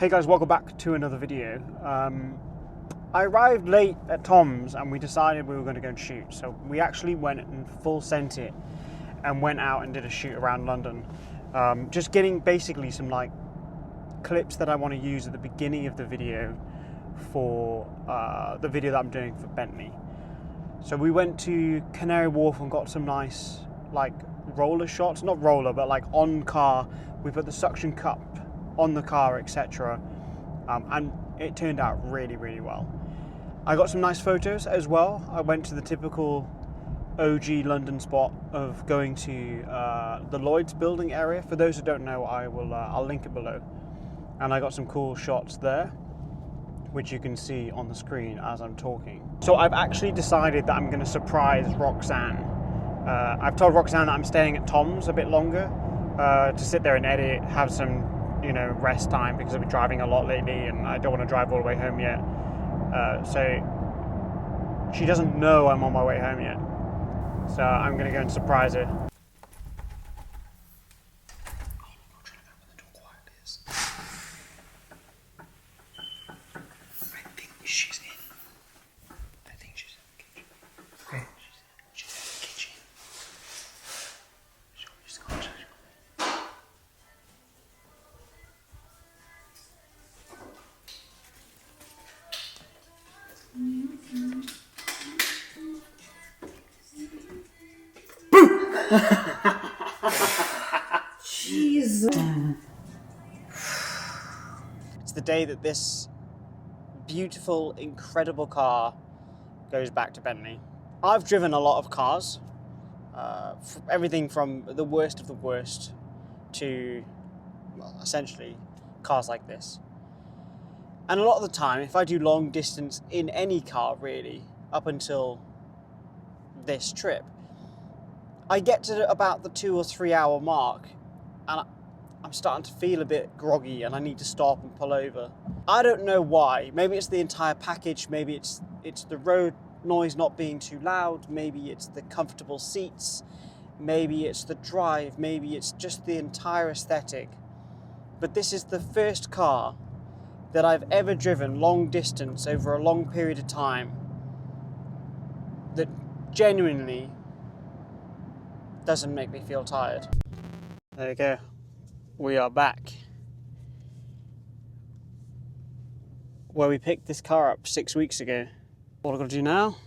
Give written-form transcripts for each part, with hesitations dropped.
Hey guys, welcome back to another video. I arrived late at Tom's and we decided we were going to go and shoot. So we actually went and full sent it and went out and did a shoot around London. Just getting basically some like clips that I want to use at the beginning of the video for the video that I'm doing for Bentley. So we went to Canary Wharf and got some nice like roller shots, not roller, but like on car. We put the suction cup on the car, etc. And it turned out really, really well. I got some nice photos as well. I went to the typical OG London spot of going to the Lloyd's building area. For those who don't know, I'll link it below. And I got some cool shots there, which you can see on the screen as I'm talking. So I've actually decided that I'm going to surprise Roxanne. I've told Roxanne that I'm staying at Tom's a bit longer to sit there and edit, have some rest time, because I've been driving a lot lately and I don't want to drive all the way home yet. So she doesn't know I'm on my way home yet. So I'm going to go and surprise her. Jesus. It's the day that this beautiful, incredible car goes back to Bentley. I've driven a lot of cars, everything from the worst of the worst to, well, essentially cars like this. And a lot of the time, if I do long distance in any car really, up until this trip, I get to about the 2 or 3 hour mark and I'm starting to feel a bit groggy and I need to stop and pull over. I don't know why. Maybe it's the entire package, maybe it's the road noise not being too loud, maybe it's the comfortable seats, maybe it's the drive, maybe it's just the entire aesthetic. But this is the first car that I've ever driven long distance over a long period of time that genuinely doesn't make me feel tired. There you go. We are back where we picked this car up 6 weeks ago. What I've got to do now,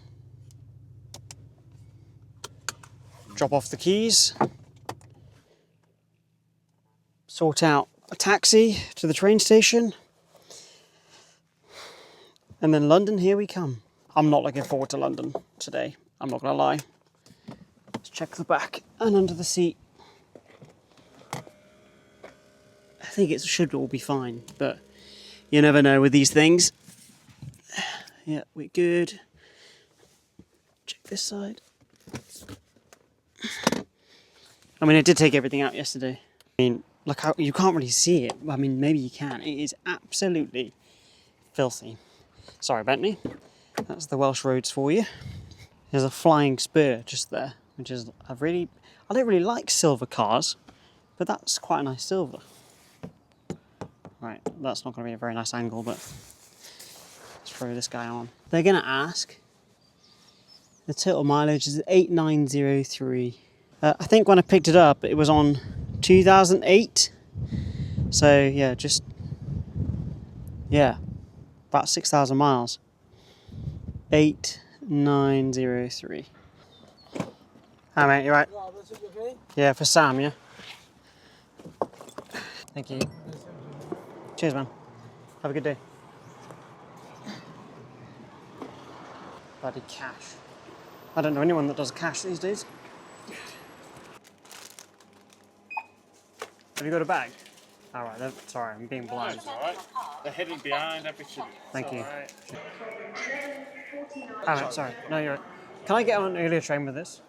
drop off the keys, sort out a taxi to the train station, and then London, here we come. I'm not looking forward to London today, I'm not gonna lie. Let's check the back and under the seat. I think it should all be fine, but you never know with these things. Yeah, we're good. Check this side. I mean, I did take everything out yesterday. I mean, look how you can't really see it. I mean, maybe you can. It is absolutely filthy. Sorry, Bentley. That's the Welsh roads for you. There's a flying spur just there, which is I don't really like silver cars, but that's quite a nice silver. Right, that's not going to be a very nice angle, but let's throw this guy on. They're going to ask. The total mileage is 8903. I think when I picked it up, it was on 2008. So yeah, about 6,000 miles. 8903. Hi mate, you right? Yeah, for Sam, yeah. Thank you. Cheers, man. Have a good day. Bloody cash. I don't know anyone that does cash these days. Have you got a bag? All right, sorry, I'm being blind. That's all right. They're hidden behind everything. Thank you. Right. All right, sorry. No, you're right. Can I get on an earlier train with this?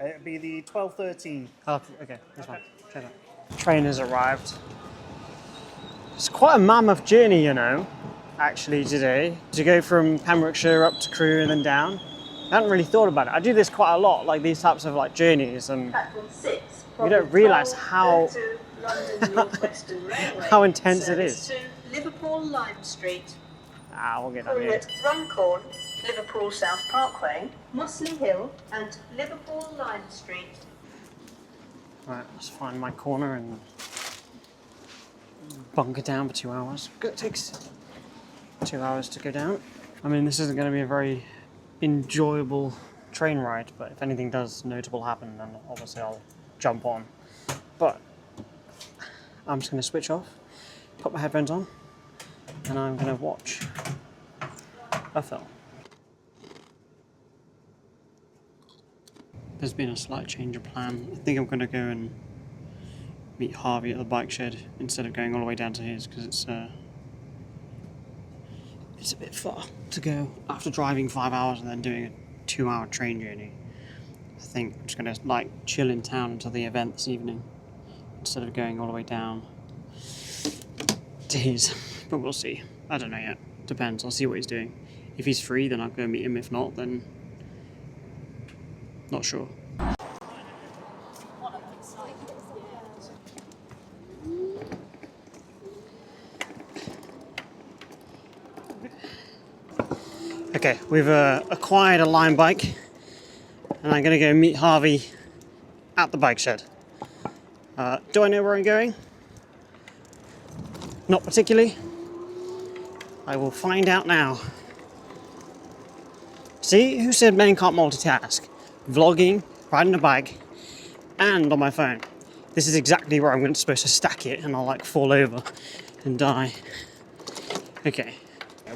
It'll be the 12:13. Oh, okay, that's fine. Check that. Train has arrived. It's quite a mammoth journey, actually today. To go from Pembrokeshire up to Crewe and then down. I hadn't really thought about it. I do this quite a lot, like these types of like journeys, and you don't realise how London North Western Railway. How intense it service is. to Liverpool Lime Street. We'll get that Crew here. at Runcorn, Liverpool South Parkway, Mossley Hill, and Liverpool Lime Street. Right, let's find my corner and bunker down for 2 hours. It takes 2 hours to go down. I mean, this isn't going to be a very enjoyable train ride, but if anything does notable happen, then obviously I'll jump on. But I'm just going to switch off, put my headphones on, and I'm going to watch a film. There's been a slight change of plan. I think I'm going to go and meet Harvey at the bike shed instead of going all the way down to his, because it's a bit far to go after driving 5 hours and then doing a 2-hour train journey. I think I'm just going to like chill in town until the event this evening instead of going all the way down to his. But we'll see. I don't know yet. Depends. I'll see what he's doing. If he's free, then I'll go meet him. If not, then not sure. Okay, we've acquired a Lime bike, and I'm going to go meet Harvey at the bike shed. Do I know where I'm going? Not particularly. I will find out now. See, who said men can't multitask? Vlogging, riding a bike, and on my phone. This is exactly where I'm supposed to stack it, and I'll like fall over and die. Okay.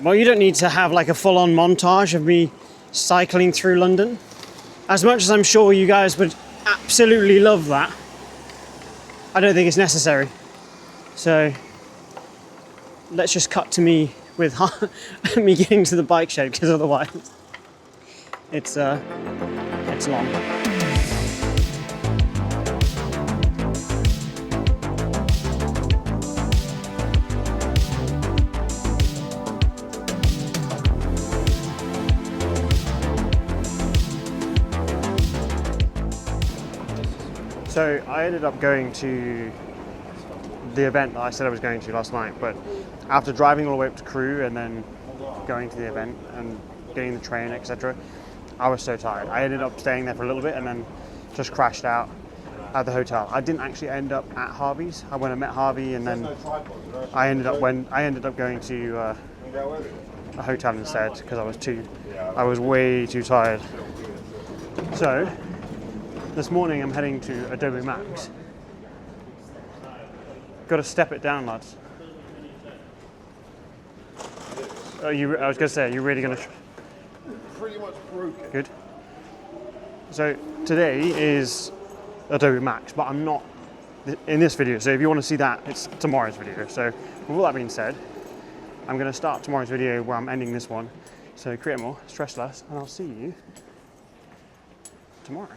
Well, you don't need to have like a full-on montage of me cycling through London. As much as I'm sure you guys would absolutely love that, I don't think it's necessary. So let's just cut to me with me getting to the bike shed, because otherwise it's long. So I ended up going to the event that I said I was going to last night, but after driving all the way up to Crewe and then going to the event and getting the train, etc., I was so tired. I ended up staying there for a little bit and then just crashed out at the hotel. I didn't actually end up at Harvey's. I went and met Harvey, and then I ended up going to a hotel instead because I was way too tired. So this morning I'm heading to Adobe Max. Got to step it down, lads. I was going to say, are you really going to? Pretty much broken. Good. So today is Adobe Max, but I'm not in this video. So if you want to see that, it's tomorrow's video. So with all that being said, I'm going to start tomorrow's video where I'm ending this one. So create more, stress less, and I'll see you tomorrow.